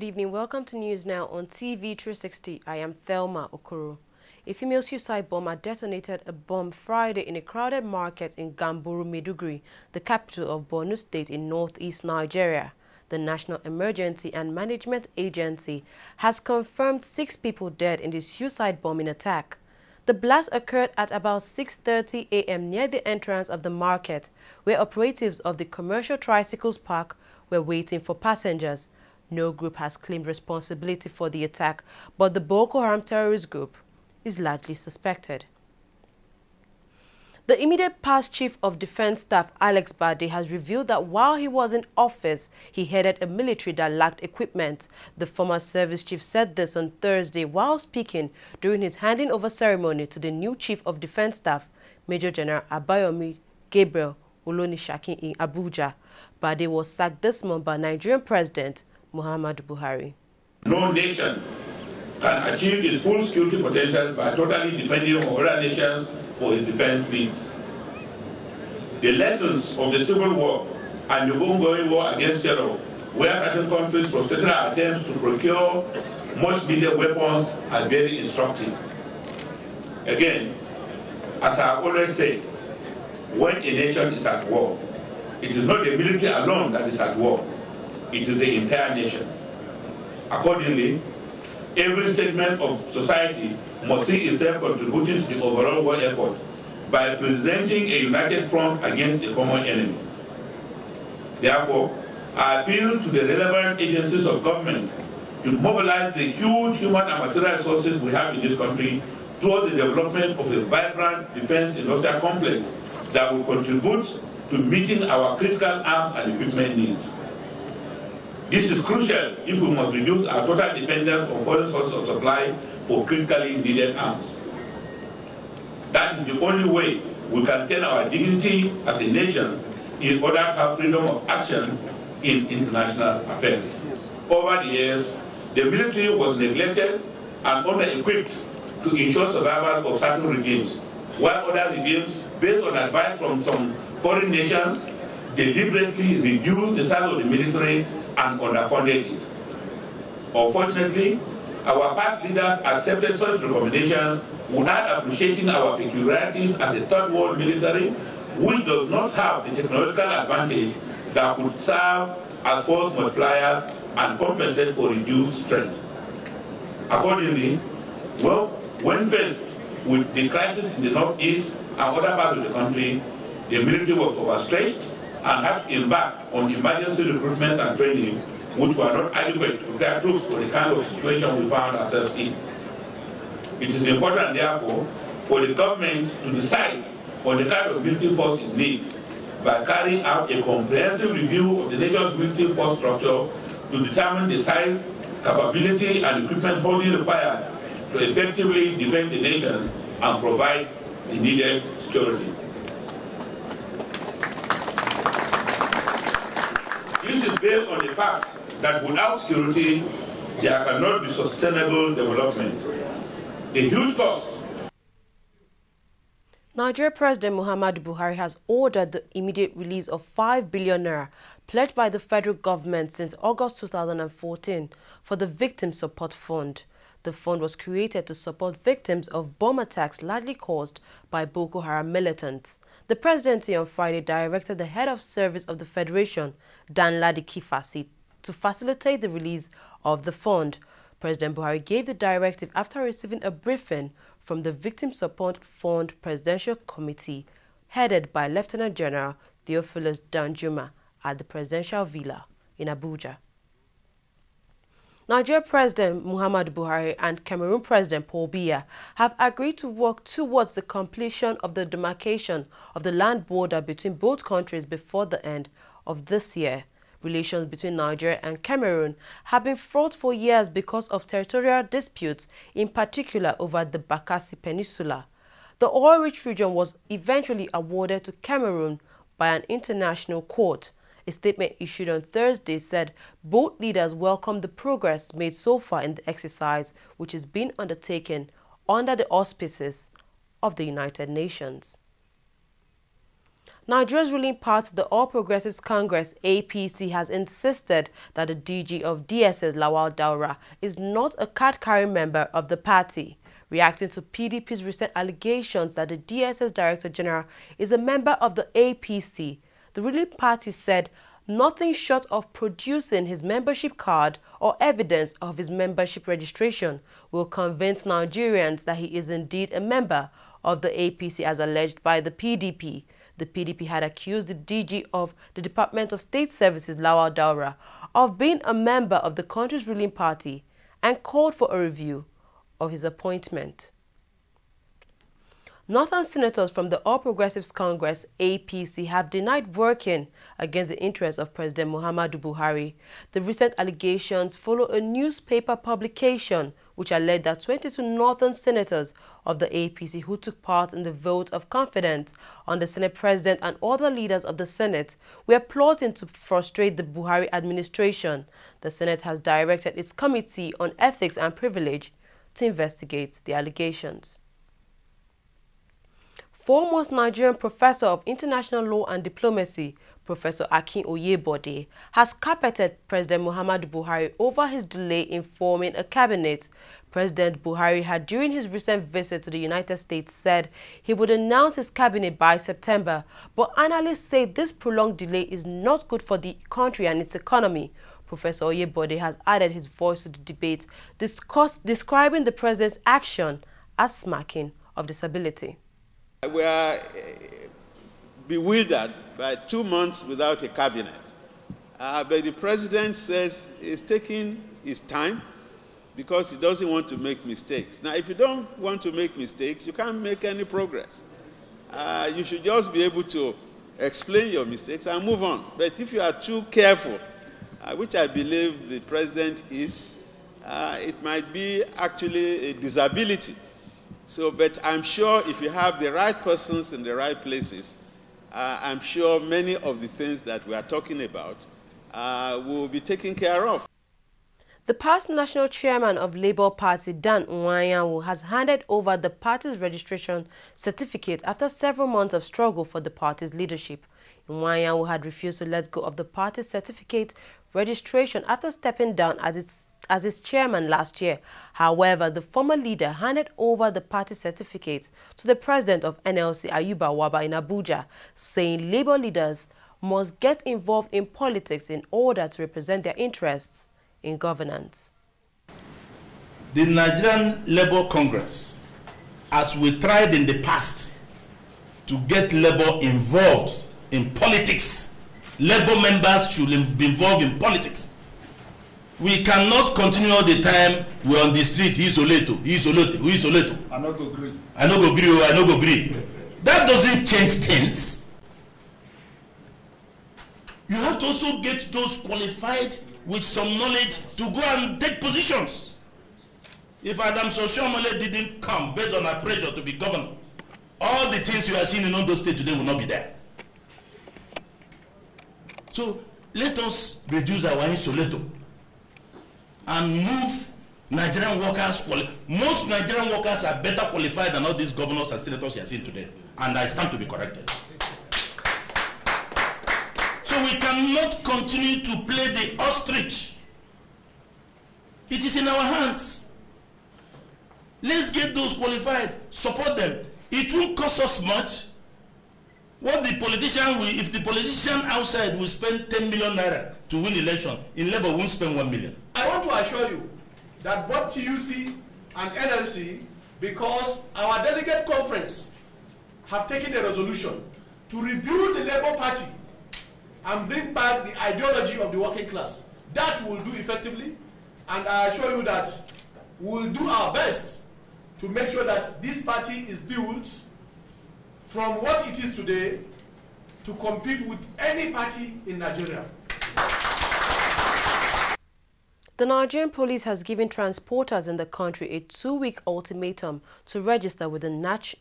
Good evening. Welcome to News Now on TV360. I am Thelma Okoro. A female suicide bomber detonated a bomb Friday in a crowded market in Gamburu, Maiduguri, the capital of Borno State in northeast Nigeria. The National Emergency and Management Agency has confirmed 6 people dead in the suicide bombing attack. The blast occurred at about 6:30 a.m. near the entrance of the market, where operatives of the commercial tricycles park were waiting for passengers. No group has claimed responsibility for the attack, but the Boko Haram terrorist group is largely suspected. The immediate past Chief of Defense Staff, Alex Bade, has revealed that while he was in office, he headed a military that lacked equipment. The former service chief said this on Thursday while speaking during his handing over ceremony to the new Chief of Defense Staff, Major General Abayomi Gabriel Olonishakin in Abuja. Bade was sacked this month by Nigerian President Muhammadu Buhari. No nation can achieve its full security potential by totally depending on other nations for its defense needs. The lessons of the Civil War and the ongoing war against terror, where certain countries frustrated our attempts to procure much needed weapons, are very instructive. Again, as I have always said, when a nation is at war, it is not the military alone that is at war. It is the entire nation. Accordingly, every segment of society must see itself contributing to the overall war effort by presenting a united front against a common enemy. Therefore, I appeal to the relevant agencies of government to mobilize the huge human and material resources we have in this country toward the development of a vibrant defense industrial complex that will contribute to meeting our critical arms and equipment needs. This is crucial if we must reduce our total dependence on foreign sources of supply for critically needed arms. That is the only way we can retain our dignity as a nation in order to have freedom of action in international affairs. Over the years, the military was neglected and under-equipped to ensure survival of certain regimes, while other regimes, based on advice from some foreign nations, deliberately reduced the size of the military and underfunded it. Unfortunately, our past leaders accepted such recommendations without appreciating our peculiarities as a third world military, which does not have the technological advantage that could serve as force multipliers and compensate for reduced strength. Accordingly, when faced with the crisis in the northeast and other parts of the country, the military was overstretched and had to embark on emergency recruitments and training, which were not adequate to prepare troops for the kind of situation we found ourselves in. It is important, therefore, for the government to decide on the kind of military force it needs by carrying out a comprehensive review of the nation's military force structure to determine the size, capability, and equipment wholly required to effectively defend the nation and provide the needed security. This is based on the fact that without security, there cannot be sustainable development. The huge cost. Nigeria President Muhammadu Buhari has ordered the immediate release of 5 billion naira pledged by the federal government since August 2014 for the Victim Support Fund. The fund was created to support victims of bomb attacks largely caused by Boko Haram militants. The presidency on Friday directed the head of service of the Federation, Danladi Kifasi, to facilitate the release of the fund. President Buhari gave the directive after receiving a briefing from the Victim Support Fund Presidential Committee, headed by Lieutenant General Theophilus Danjuma at the Presidential Villa in Abuja. Nigeria President Muhammadu Buhari and Cameroon President Paul Biya have agreed to work towards the completion of the demarcation of the land border between both countries before the end of this year. Relations between Nigeria and Cameroon have been fraught for years because of territorial disputes, in particular over the Bakassi Peninsula. The oil-rich region was eventually awarded to Cameroon by an international court. A statement issued on Thursday said both leaders welcomed the progress made so far in the exercise, which is being undertaken under the auspices of the United Nations. Nigeria's ruling party, the All Progressives Congress, APC, has insisted that the DG of DSS, Lawal Daura, is not a card-carrying member of the party. Reacting to PDP's recent allegations that the DSS Director General is a member of the APC, the ruling party said nothing short of producing his membership card or evidence of his membership registration will convince Nigerians that he is indeed a member of the APC as alleged by the PDP. The PDP had accused the DG of the Department of State Services, Lawal Daura, of being a member of the country's ruling party and called for a review of his appointment. Northern senators from the All Progressives Congress, APC, have denied working against the interests of President Muhammadu Buhari. The recent allegations follow a newspaper publication which alleged that 22 Northern senators of the APC who took part in the vote of confidence on the Senate President and other leaders of the Senate were plotting to frustrate the Buhari administration. The Senate has directed its Committee on Ethics and Privilege to investigate the allegations. Foremost Nigerian professor of international law and diplomacy, Professor Akin Oyebode, has carpeted President Muhammadu Buhari over his delay in forming a cabinet. President Buhari had, during his recent visit to the United States, said he would announce his cabinet by September, but analysts say this prolonged delay is not good for the country and its economy. Professor Oyebode has added his voice to the debate, describing the president's action as smacking of disability. We are bewildered by 2 months without a cabinet. But the president says he's taking his time because he doesn't want to make mistakes. Now, if you don't want to make mistakes, you can't make any progress. You should just be able to explain your mistakes and move on. But if you are too careful, which I believe the president is, it might be actually a disability. So, but I'm sure if you have the right persons in the right places, I'm sure many of the things that we are talking about will be taken care of. The past national chairman of Labour Party, Dan Nwayanwu, has handed over the party's registration certificate after several months of struggle for the party's leadership. Nwayanwu had refused to let go of the party's certificate registration after stepping down as its chairman last year. However, the former leader handed over the party certificate to the president of NLC, Ayuba Waba, in Abuja, saying Labour leaders must get involved in politics in order to represent their interests in governance. The Nigerian Labour Congress, as we tried in the past to get Labour involved in politics, Labour members should be involved in politics. We cannot continue all the time, we're on the street, he's Oleto. I no go agree. I no go agree. That doesn't change things. You have to also get those qualified with some knowledge to go and take positions. If Adam Soshomole didn't come based on our pressure to be governor, all the things you are seeing in Ondo State today will not be there. So let us reduce our insulator and move Nigerian workers. Most Nigerian workers are better qualified than all these governors and senators you are seeing today, and I stand to be corrected. So we cannot continue to play the ostrich. It is in our hands. Let's get those qualified, support them. It won't cost us much. What the politician will, if the politician outside will spend 10 million naira to win election, in Labour won't spend 1 million. I want to assure you that both TUC and NLC, because our delegate conference have taken a resolution to rebuild the Labour Party and bring back the ideology of the working class. That will do effectively, and I assure you that we will do our best to make sure that this party is built from what it is today to compete with any party in Nigeria. The Nigerian police has given transporters in the country a 2-week ultimatum to register with the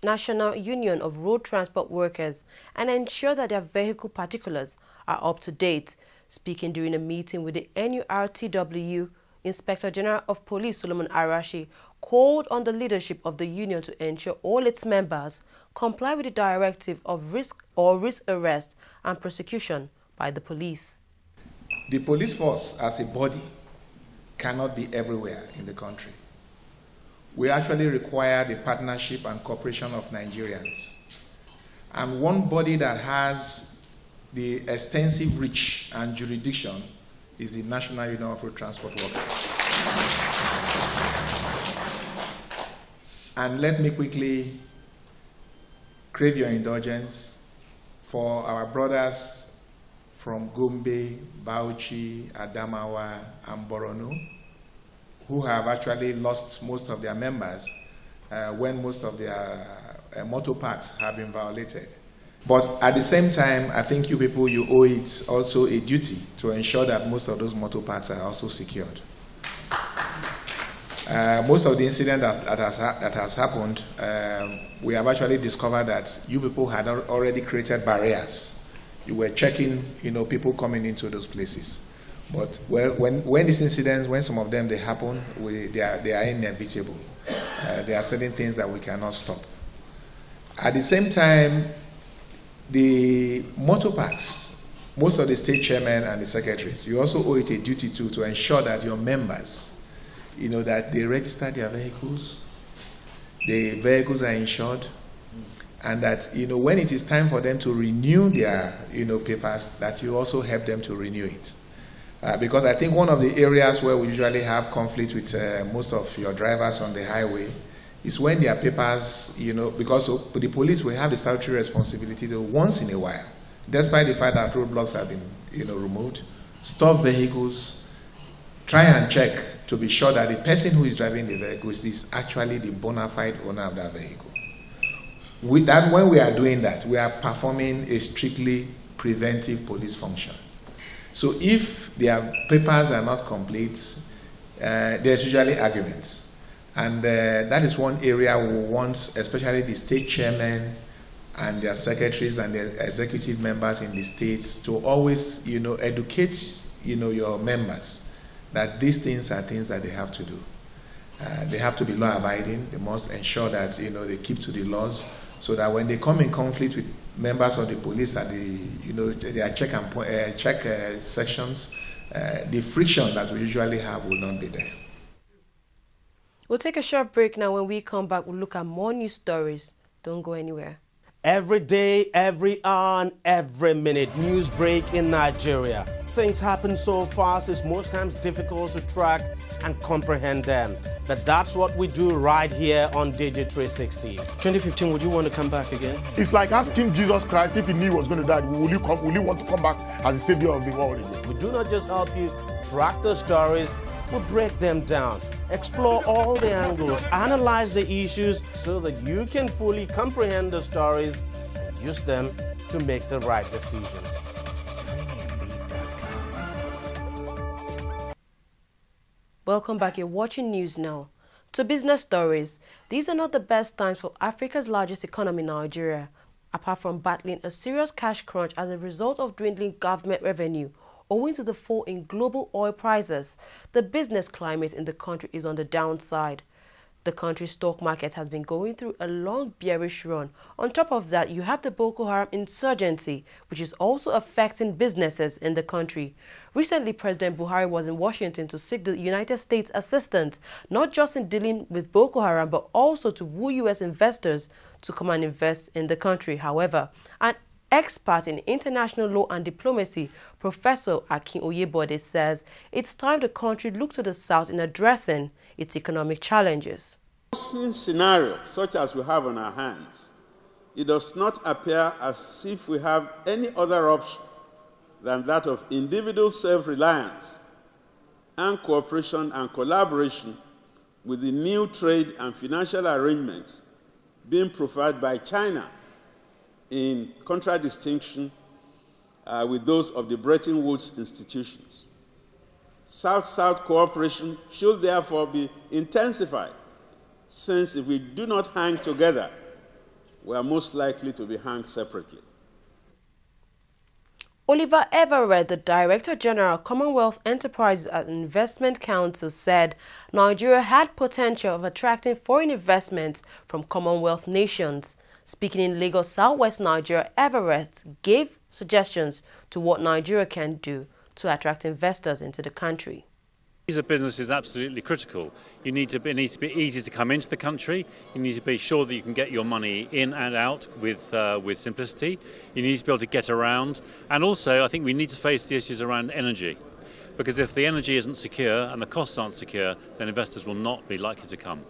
National Union of Road Transport Workers and ensure that their vehicle particulars are up to date. Speaking during a meeting with the NURTW, Inspector General of Police Solomon Arashi called on the leadership of the union to ensure all its members comply with the directive of risk arrest and prosecution by the police. The police force as a body cannot be everywhere in the country. We actually require the partnership and cooperation of Nigerians. And one body that has the extensive reach and jurisdiction is the National Union of Road Transport Workers. And let me quickly crave your indulgence for our brothers from Gombe, Bauchi, Adamawa, and Borno, who have actually lost most of their members when most of their motor parks have been violated. But at the same time, I think you people, you owe it also a duty to ensure that most of those motor parks are also secured. Most of the incident that has happened, we have actually discovered that you people had already created barriers. You were checking, people coming into those places. But when these incidents, when some of them they happen, they are inevitable. There are certain things that we cannot stop. At the same time, the motor parks, most of the state chairmen and the secretaries, you also owe it a duty to ensure that your members, that they register their vehicles, the vehicles are insured, and that, when it is time for them to renew their, papers, that you also help them to renew it. Because I think one of the areas where we usually have conflict with most of your drivers on the highway is when their papers, because the police will have the statutory responsibility to once in a while, despite the fact that roadblocks have been, removed, stop vehicles, try and check to be sure that the person who is driving the vehicles is actually the bona fide owner of that vehicle. With that, when we are doing that, we are performing a strictly preventive police function. So if their papers are not complete, there's usually arguments. And that is one area we want, especially the state chairmen and their secretaries and the executive members in the states to always, educate, your members that these things are things that they have to do. They have to be law-abiding. They must ensure that, they keep to the laws so that when they come in conflict with members of the police at their check sections, the friction that we usually have will not be there. We'll take a short break now. When we come back, we'll look at more news stories. Don't go anywhere. Every day, every hour, and every minute, news break in Nigeria. Things happen so fast, it's most times difficult to track and comprehend them. But that's what we do right here on TV360. 2015, would you want to come back again? It's like asking Jesus Christ if he knew he was going to die, will you want to come back as the savior of the world again? We do not just help you track the stories, we break them down, explore all the angles, analyze the issues so that you can fully comprehend the stories and use them to make the right decisions. Welcome back. You're watching News Now. To business stories, these are not the best times for Africa's largest economy, Nigeria. Apart from battling a serious cash crunch as a result of dwindling government revenue, owing to the fall in global oil prices, the business climate in the country is on the downside. The country's stock market has been going through a long bearish run. On top of that, you have the Boko Haram insurgency, which is also affecting businesses in the country. Recently, President Buhari was in Washington to seek the United States assistance, not just in dealing with Boko Haram, but also to woo U.S. investors to come and invest in the country. However, an expert in international law and diplomacy, Professor Akin Oyebode, says it's time the country look to the South in addressing its economic challenges. In scenarios such as we have on our hands, it does not appear as if we have any other option than that of individual self-reliance and cooperation and collaboration with the new trade and financial arrangements being proffered by China in contradistinction with those of the Bretton Woods institutions. South-South cooperation should therefore be intensified, since if we do not hang together, we are most likely to be hanged separately. Oliver Everett, the Director General of Commonwealth Enterprises and Investment Council, said Nigeria had potential of attracting foreign investments from Commonwealth nations. Speaking in Lagos, Southwest Nigeria, Everett gave suggestions to what Nigeria can do to attract investors into the country. Visa business is absolutely critical. It needs to be easy to come into the country. You need to be sure that you can get your money in and out with simplicity. You need to be able to get around. And also, I think we need to face the issues around energy. Because if the energy isn't secure and the costs aren't secure, then investors will not be likely to come.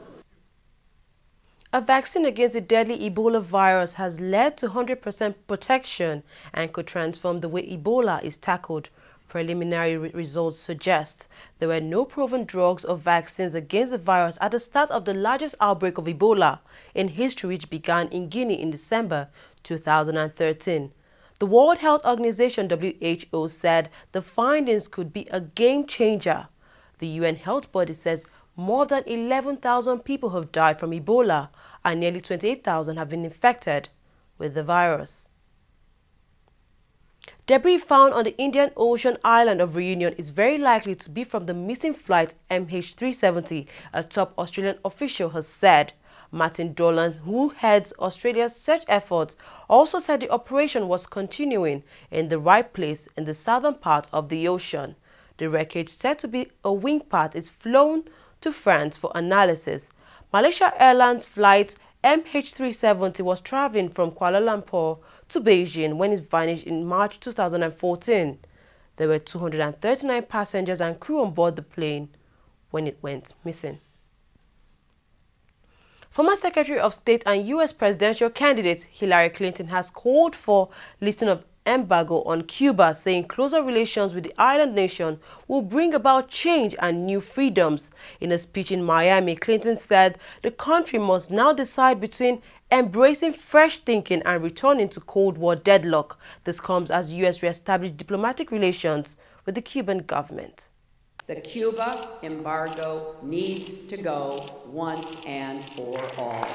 A vaccine against the deadly Ebola virus has led to 100% protection and could transform the way Ebola is tackled. Preliminary results suggest there were no proven drugs or vaccines against the virus at the start of the largest outbreak of Ebola in history, which began in Guinea in December 2013. The World Health Organization (WHO) said the findings could be a game changer. The UN health body says more than 11,000 people have died from Ebola and nearly 28,000 have been infected with the virus. Debris found on the Indian Ocean island of Reunion is very likely to be from the missing flight MH370, a top Australian official has said. Martin Dolan, who heads Australia's search efforts, also said the operation was continuing in the right place in the southern part of the ocean. The wreckage, said to be a wing part, is flown to France for analysis. Malaysia Airlines flight MH370 was traveling from Kuala Lumpur to Beijing when it vanished in March 2014. There were 239 passengers and crew on board the plane when it went missing. Former Secretary of State and U.S. presidential candidate Hillary Clinton has called for lifting of embargo on Cuba, saying closer relations with the island nation will bring about change and new freedoms. In a speech in Miami, Clinton said the country must now decide between embracing fresh thinking and returning to Cold War deadlock. This comes as the U.S. reestablished diplomatic relations with the Cuban government. The Cuba embargo needs to go once and for all.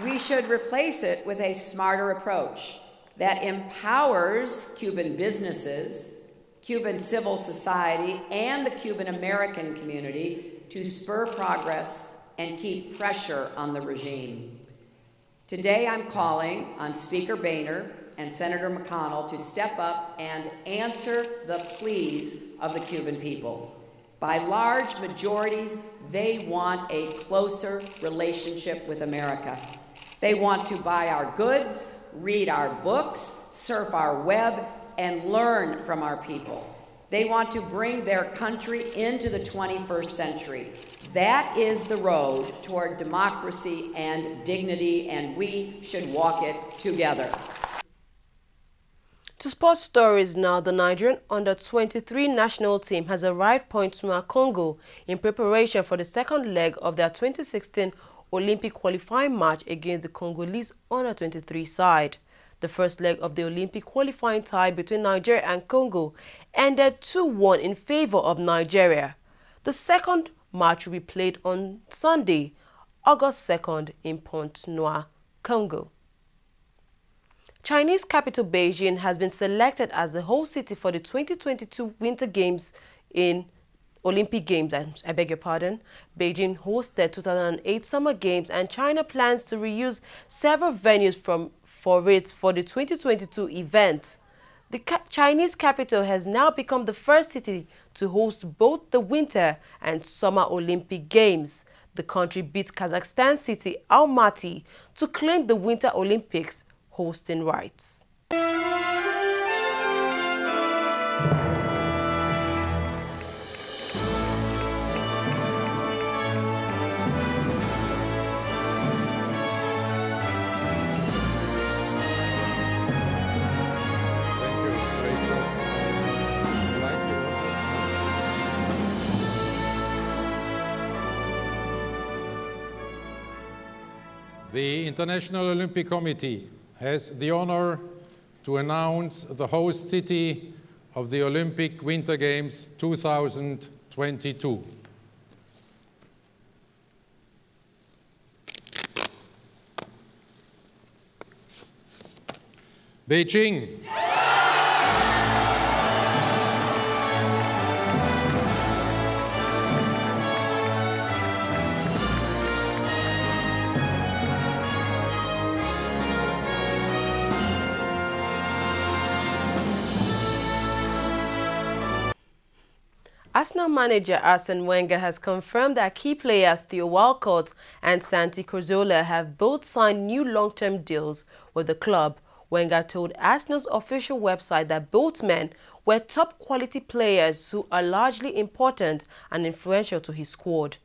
We should replace it with a smarter approach that empowers Cuban businesses, Cuban civil society, and the Cuban American community to spur progress and keep pressure on the regime. Today I'm calling on Speaker Boehner and Senator McConnell to step up and answer the pleas of the Cuban people. By large majorities, they want a closer relationship with America. They want to buy our goods, read our books, surf our web, and learn from our people. They want to bring their country into the 21st century. That is the road toward democracy and dignity, and we should walk it together. To sports stories now, the Nigerian under-23 national team has arrived Point Noir, Congo in preparation for the second leg of their 2016 Olympic qualifying match against the Congolese under-23 side. The first leg of the Olympic qualifying tie between Nigeria and Congo ended 2-1 in favor of Nigeria. The second match will be played on Sunday, August 2nd in Point Noir, Congo. Chinese capital Beijing has been selected as the host city for the 2022 Winter Games in Olympic Games, I beg your pardon. Beijing hosted 2008 Summer Games, and China plans to reuse several venues for the 2022 event. The Chinese capital has now become the first city to host both the Winter and Summer Olympic Games. The country beat Kazakhstan city Almaty to claim the Winter Olympics hosting rights. The International Olympic Committee has the honor to announce the host city of the Olympic Winter Games 2022. Beijing. Arsenal manager Arsene Wenger has confirmed that key players Theo Walcott and Santi Cazorla have both signed new long-term deals with the club. Wenger told Arsenal's official website that both men were top-quality players who are largely important and influential to his squad.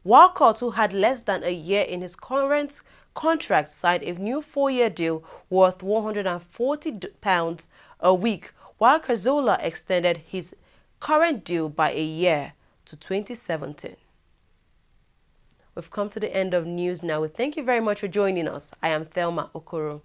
Walcott, who had less than a year in his current contract, signed a new 4-year deal worth £140 a week, while Cazorla extended his current deal by a year to 2017. We've come to the end of news now. We thank you very much for joining us. I am Thelma Okoro.